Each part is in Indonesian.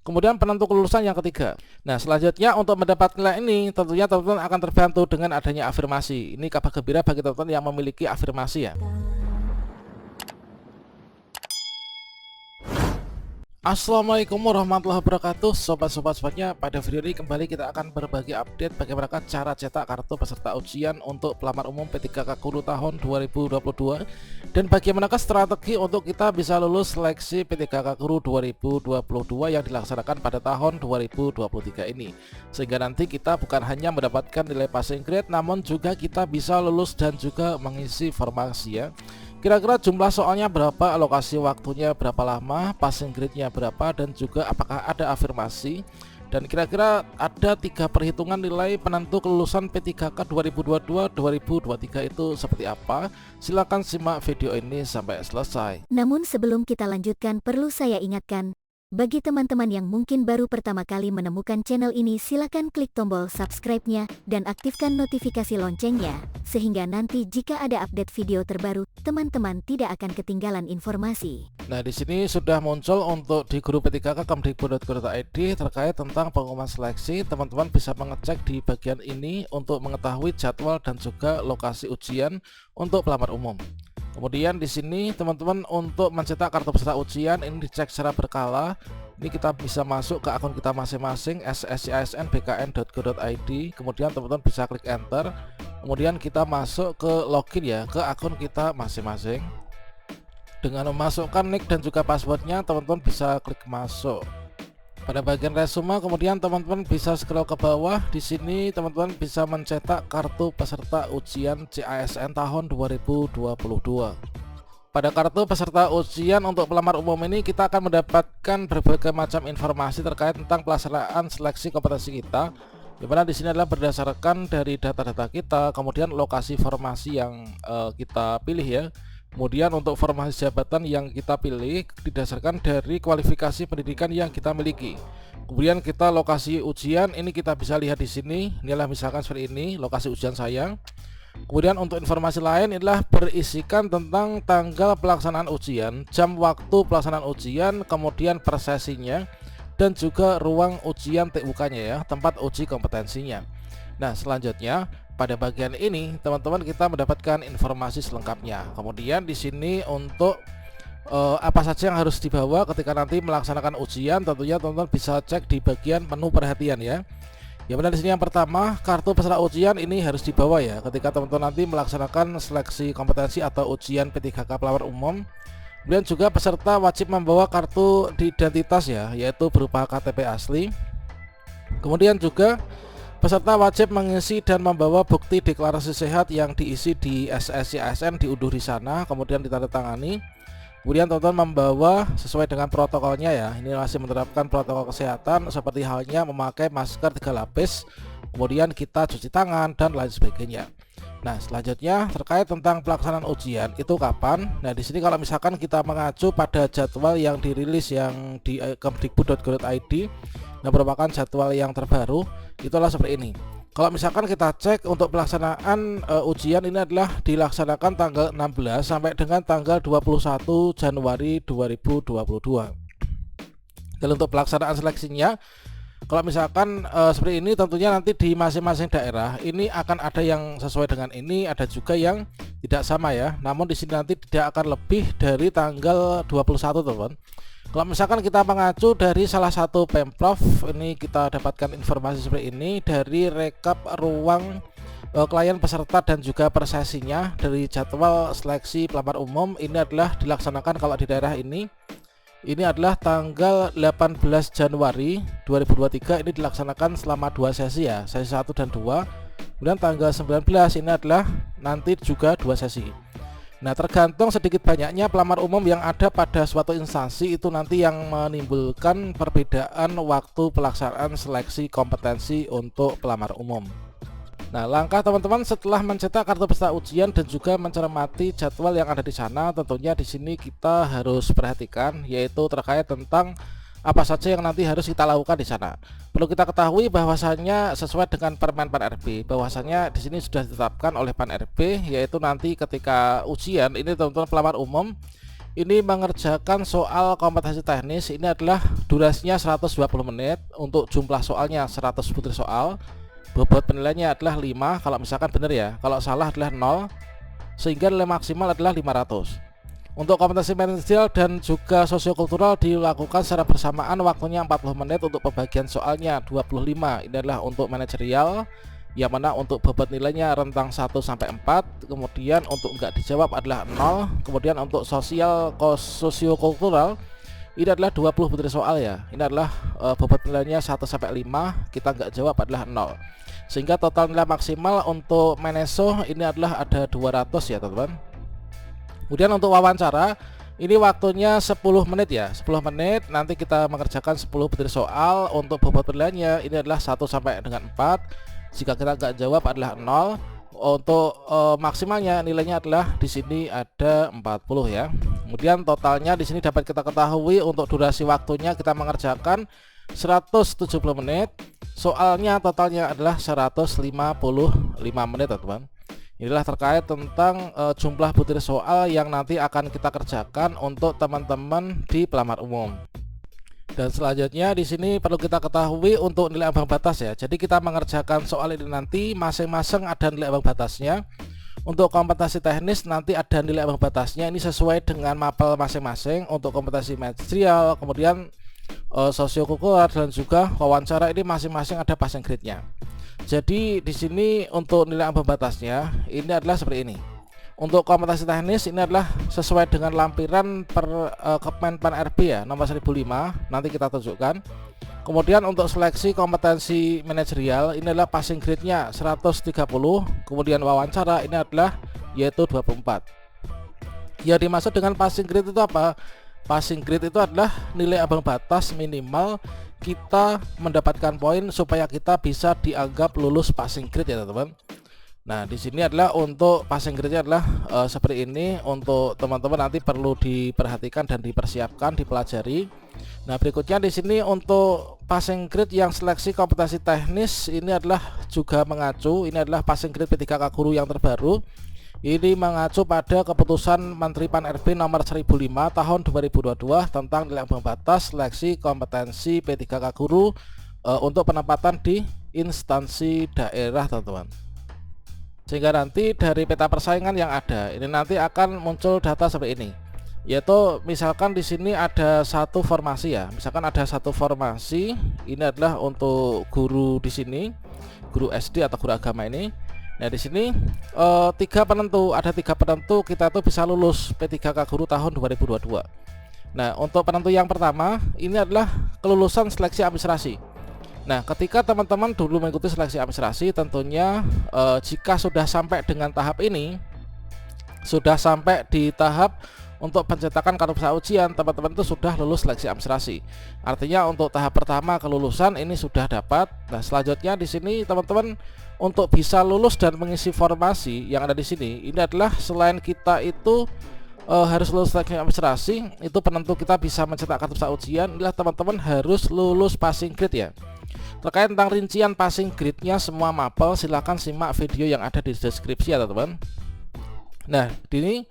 Kemudian penentu kelulusan yang ketiga. Nah, selanjutnya untuk mendapat nilai ini tentunya teman-teman akan terbantu dengan adanya afirmasi. Ini kabar gembira bagi teman-teman yang memiliki afirmasi ya. Assalamualaikum warahmatullahi wabarakatuh, sobat-sobatnya. Pada video ini kembali kita akan berbagi update bagaimana cara cetak kartu peserta ujian untuk pelamar umum P3K Guru tahun 2022 dan bagaimana strategi untuk kita bisa lulus seleksi P3K Guru 2022 yang dilaksanakan pada tahun 2023 ini, sehingga nanti kita bukan hanya mendapatkan nilai passing grade namun juga kita bisa lulus dan juga mengisi formasi ya. Kira-kira jumlah soalnya berapa, alokasi waktunya berapa lama, passing grade-nya berapa, dan juga apakah ada afirmasi. Dan kira-kira ada 3 perhitungan nilai penentu kelulusan P3K 2022-2023 itu seperti apa. Silahkan simak video ini sampai selesai. Namun sebelum kita lanjutkan, perlu saya ingatkan, bagi teman-teman yang mungkin baru pertama kali menemukan channel ini, silakan klik tombol subscribe-nya dan aktifkan notifikasi loncengnya, sehingga nanti jika ada update video terbaru, teman-teman tidak akan ketinggalan informasi. Nah, di sini sudah muncul untuk di grup P3K Kemdikbud.go.id terkait tentang pengumuman seleksi. Teman-teman bisa mengecek di bagian ini untuk mengetahui jadwal dan juga lokasi ujian untuk pelamar umum. Kemudian di sini teman-teman untuk mencetak kartu peserta ujian ini dicek secara berkala. Ini kita bisa masuk ke akun kita masing-masing sscisnbkn.go.id. Kemudian teman-teman bisa klik enter. Kemudian kita masuk ke login ya ke akun kita masing-masing. Dengan memasukkan nick dan juga passwordnya, teman-teman bisa klik masuk. Pada bagian resume, kemudian teman-teman bisa scroll ke bawah. Di sini teman-teman bisa mencetak kartu peserta ujian CASN tahun 2022. Pada kartu peserta ujian untuk pelamar umum ini kita akan mendapatkan berbagai macam informasi terkait tentang pelaksanaan seleksi kompetensi kita, di mana di sini adalah berdasarkan dari data-data kita, kemudian lokasi formasi yang kita pilih ya. Kemudian untuk formasi jabatan yang kita pilih didasarkan dari kualifikasi pendidikan yang kita miliki. Kemudian kita lokasi ujian ini kita bisa lihat di sini. Inilah misalkan seperti ini lokasi ujian saya. Kemudian untuk informasi lain adalah berisikan tentang tanggal pelaksanaan ujian, jam waktu pelaksanaan ujian, kemudian per sesinya, dan juga ruang ujian TUK-nya ya, tempat uji kompetensinya. Nah, selanjutnya pada bagian ini teman-teman kita mendapatkan informasi selengkapnya. Kemudian di sini untuk apa saja yang harus dibawa ketika nanti melaksanakan ujian, tentunya teman-teman bisa cek di bagian menu perhatian ya. Yang benar di sini yang pertama, kartu peserta ujian ini harus dibawa ya ketika teman-teman nanti melaksanakan seleksi kompetensi atau ujian P3K pelamar umum. Kemudian juga peserta wajib membawa kartu identitas ya, yaitu berupa KTP asli. Kemudian juga peserta wajib mengisi dan membawa bukti deklarasi sehat yang diisi di SSCISN, diunduh di sana, kemudian ditandatangani. Kemudian teman-teman membawa sesuai dengan protokolnya ya. Ini masih menerapkan protokol kesehatan seperti halnya memakai masker 3 lapis, kemudian kita cuci tangan dan lain sebagainya. Nah, selanjutnya terkait tentang pelaksanaan ujian itu kapan? Nah, di sini kalau misalkan kita mengacu pada jadwal yang dirilis yang di kemdikbud.go.id, yang merupakan jadwal yang terbaru, itulah seperti ini. Kalau misalkan kita cek untuk pelaksanaan ujian ini adalah dilaksanakan tanggal 16 sampai dengan tanggal 21 Januari 2022. Dan untuk pelaksanaan seleksinya, kalau misalkan seperti ini, tentunya nanti di masing-masing daerah ini akan ada yang sesuai dengan ini, ada juga yang tidak sama ya. Namun di sini nanti tidak akan lebih dari tanggal 21 teman. Kalau misalkan kita mengacu dari salah satu Pemprov, ini kita dapatkan informasi seperti ini dari rekap ruang klien peserta dan juga per sesinya dari jadwal seleksi pelamar umum. Ini adalah dilaksanakan kalau di daerah ini adalah tanggal 18 Januari 2023. Ini dilaksanakan selama 2 sesi ya, sesi 1 dan 2. Kemudian tanggal 19 ini adalah nanti juga 2 sesi. Nah, tergantung sedikit banyaknya pelamar umum yang ada pada suatu instansi itu nanti yang menimbulkan perbedaan waktu pelaksanaan seleksi kompetensi untuk pelamar umum. Nah, langkah teman-teman setelah mencetak kartu peserta ujian dan juga mencermati jadwal yang ada di sana, tentunya di sini kita harus perhatikan yaitu terkait tentang apa saja yang nanti harus kita lakukan di sana. Perlu kita ketahui bahwasannya sesuai dengan Permen PAN RB, bahwasannya di sini sudah ditetapkan oleh PAN RB, yaitu nanti ketika ujian ini teman-teman pelamar umum ini mengerjakan soal kompetensi teknis. Ini adalah durasinya 120 menit, untuk jumlah soalnya 100 butir soal, bobot penilaiannya adalah 5 kalau misalkan benar ya, kalau salah adalah 0, sehingga nilai maksimal adalah 500. Untuk kompetensi manajerial dan juga sosiokultural dilakukan secara bersamaan, waktunya 40 menit, untuk pembagian soalnya 25. Ini adalah untuk manajerial, yang mana untuk bobot nilainya rentang 1 sampai 4, kemudian untuk enggak dijawab adalah 0, kemudian untuk sosiokultural ini adalah 20 butir soal ya. Ini adalah bobot nilainya 1 sampai 5, kita enggak jawab adalah 0. Sehingga total nilai maksimal untuk Meneso ini adalah ada 200 ya teman-teman. Kemudian untuk wawancara ini waktunya 10 menit ya, 10 menit. Nanti kita mengerjakan 10 butir soal. Untuk bobot penilaiannya ini adalah 1 sampai dengan 4. Jika kita nggak jawab adalah 0. Untuk maksimalnya nilainya adalah di sini ada 40 ya. Kemudian totalnya di sini dapat kita ketahui untuk durasi waktunya kita mengerjakan 170 menit. Soalnya totalnya adalah 155 menit teman-teman. Inilah terkait tentang jumlah butir soal yang nanti akan kita kerjakan untuk teman-teman di pelamar umum. Dan selanjutnya di sini perlu kita ketahui untuk nilai ambang batas ya. Jadi kita mengerjakan soal ini nanti masing-masing ada nilai ambang batasnya. Untuk kompetensi teknis nanti ada nilai ambang batasnya, ini sesuai dengan mapel masing-masing. Untuk kompetensi manajerial, kemudian sosiokultural dan juga wawancara ini masing-masing ada passing grade-nya. Jadi di sini untuk nilai ambang batasnya ini adalah seperti ini. Untuk kompetensi teknis ini adalah sesuai dengan lampiran per Kemenpan RB ya, nomor 1005, nanti kita tunjukkan. Kemudian untuk seleksi kompetensi manajerial ini adalah passing grade-nya 130, kemudian wawancara ini adalah yaitu 24. Ya, dimaksud dengan passing grade itu apa? Passing grade itu adalah nilai ambang batas minimal kita mendapatkan poin supaya kita bisa dianggap lulus passing grade ya teman-teman. Nah, di sini adalah untuk passing grade-nya adalah seperti ini. Untuk teman-teman nanti perlu diperhatikan dan dipersiapkan, dipelajari. Nah, berikutnya di sini untuk passing grade yang seleksi kompetensi teknis ini adalah juga mengacu, ini adalah passing grade P3K Guru yang terbaru. Ini mengacu pada keputusan Menteri Pan RB nomor 1005 tahun 2022 tentang nilai ambang batas seleksi kompetensi P3K Guru untuk penempatan di instansi daerah teman-teman. Sehingga nanti dari peta persaingan yang ada ini nanti akan muncul data seperti ini, yaitu misalkan di sini ada satu formasi ya, misalkan ada satu formasi ini adalah untuk guru di sini, guru SD atau guru agama ini. Nah, di sini ada tiga penentu kita tuh bisa lulus P3K Guru tahun 2022. Nah, untuk penentu yang pertama ini adalah kelulusan seleksi administrasi. Nah, ketika teman-teman dulu mengikuti seleksi administrasi, tentunya jika sudah sampai dengan tahap ini, sudah sampai di tahap untuk pencetakan kartu peserta ujian, teman-teman itu sudah lulus seleksi administrasi. Artinya untuk tahap pertama kelulusan ini sudah dapat. Nah, selanjutnya di sini teman-teman untuk bisa lulus dan mengisi formasi yang ada di sini, ini adalah selain kita itu harus lulus seleksi administrasi, itu penentu kita bisa mencetak kartu peserta ujian, inilah teman-teman harus lulus passing grade ya. Terkait tentang rincian passing grade-nya semua mapel, silahkan simak video yang ada di deskripsi ya teman-teman. Nah, ini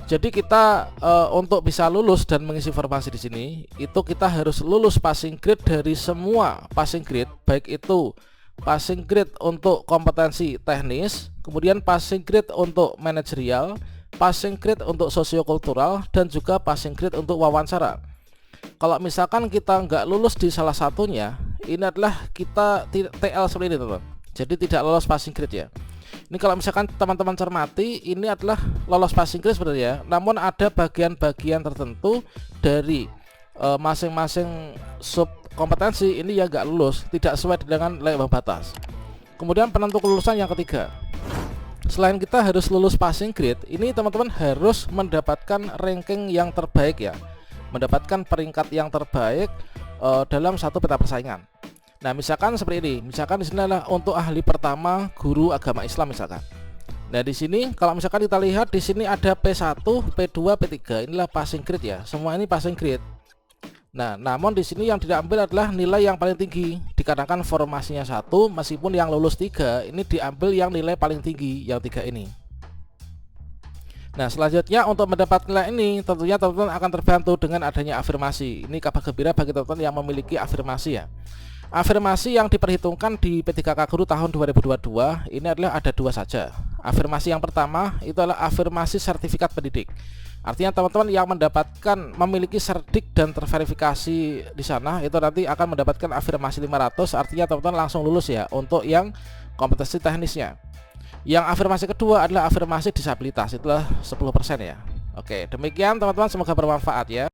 jadi kita untuk bisa lulus dan mengisi formasi di sini itu kita harus lulus passing grade dari semua passing grade, baik itu passing grade untuk kompetensi teknis, kemudian passing grade untuk manajerial, passing grade untuk sosiokultural, dan juga passing grade untuk wawancara. Kalau misalkan kita nggak lulus di salah satunya, ini adalah kita TL seperti ini teman-teman. Jadi tidak lolos passing grade ya. Ini kalau misalkan teman-teman cermati, ini adalah lolos passing grade sebenarnya, namun ada bagian-bagian tertentu dari masing-masing sub kompetensi ini ya nggak lulus, tidak sesuai dengan nilai ambang batas. Kemudian penentu kelulusan yang ketiga, selain kita harus lulus passing grade, ini teman-teman harus mendapatkan ranking yang terbaik ya, mendapatkan peringkat yang terbaik dalam satu peta persaingan. Nah, misalkan seperti ini, misalkan di sini adalah untuk ahli pertama guru agama Islam misalkan. Nah, di sini kalau misalkan kita lihat di sini ada P1, P2, P3, inilah passing grade ya. Semua ini passing grade. Nah, namun di sini yang diambil adalah nilai yang paling tinggi. Dikarenakan formasinya 1, meskipun yang lulus 3, ini diambil yang nilai paling tinggi, yang 3 ini. Nah, selanjutnya untuk mendapat nilai ini tentunya teman-teman akan terbantu dengan adanya afirmasi. Ini kabar gembira bagi teman-teman yang memiliki afirmasi ya. Afirmasi yang diperhitungkan di P3K Guru tahun 2022 ini adalah ada 2 saja. Afirmasi yang pertama itu adalah afirmasi sertifikat pendidik. Artinya teman-teman yang memiliki serdik dan terverifikasi di sana itu nanti akan mendapatkan afirmasi 500. Artinya teman-teman langsung lulus ya untuk yang kompetensi teknisnya. Yang afirmasi kedua adalah afirmasi disabilitas, itulah 10% ya. Oke, demikian teman-teman, semoga bermanfaat ya.